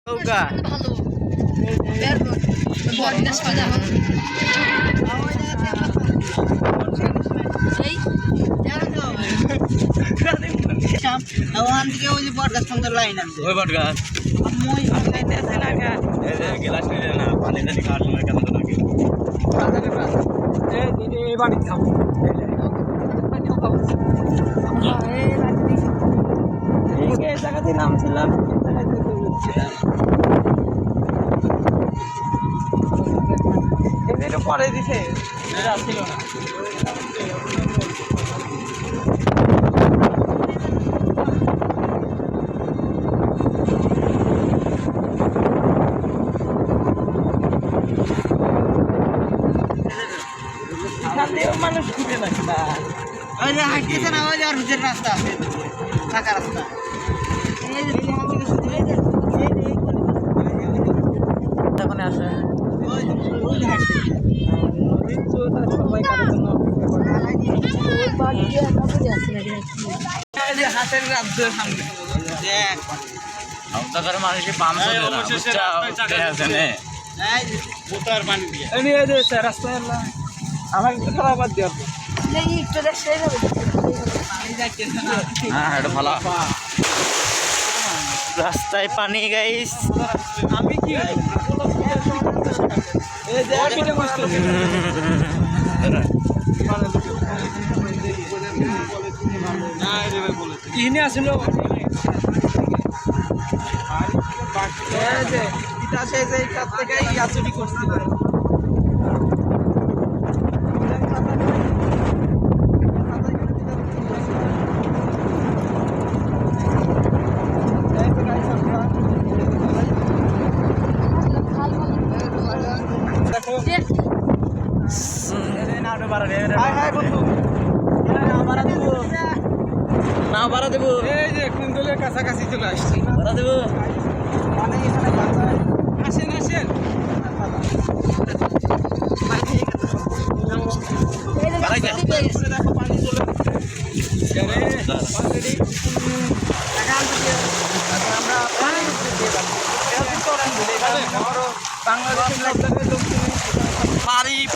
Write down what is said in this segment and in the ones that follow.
নৌকা ভালো বরদাস করে যাবো এই ওখান থেকে ওই যে বটগাছ পর্যন্ত লাইন আছে ওই বটগাছ মই লাইন আছে না গা এই যে গ্লাস নিলে না পানি টানি খাওয়ার সময় কেমন তো লাগে এই বাড়ি খাবো এই জায়গাতে নামছিলাম এটা পরে দিছে এটা ছিল না মানুষ ঘুরে না ওই যে হাঁটতেছে না ওই যে আর ভিতরে রাস্তা আছে ফাঁকা রাস্তা তখন আসে হাতের রাজ্যের সামনে মানুষের পাম্প আছে না বোতার পানি দিয়ে রাস্তায় আমাকে খারাপ বাদ দিয়ে হ্যাঁ এটা ভালো রাস্তায় পানি গাইস আমি কি আসলো চুরি করছিল না ভাড়া দেবো এই যে কুন্দলের কাছাকাছি চলে আসছি ভাড়া দেবো মানে এখানে আসেন আসেন পানি চলে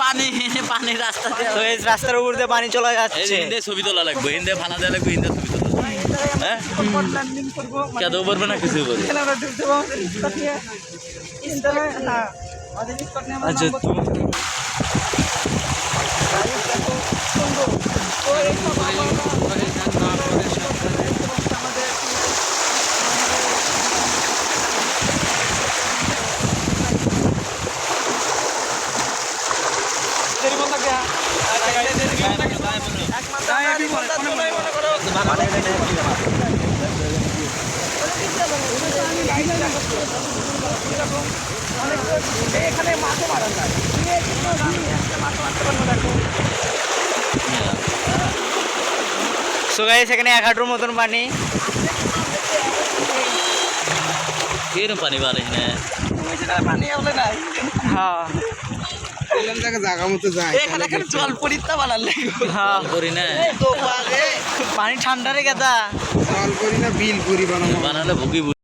পানি পানি রাস্তা রাস্তার উপর দিয়ে পানি চলে যাচ্ছে হিন্দে ছবি তোলা লাগবে হিন্দে ভাড়া দেওয়া লাগবে হিন্দে ছবি তোলা হ্যাঁ কেন করবে না কিছু করবে আচ্ছা এখানে মাছও মারা যায় সো গাইস এখানে 1 হাঁটুর মতন পানি কিরম পানি বাড়ে এখানে পানি আসলে নাই হ্যাঁ জায়গা মতো যায় এখানে জল পরিতা বানালে হ্যাঁ করি না পানি ঠান্ডা রে গেদা জল করি না বিল করি বানালে ভুগি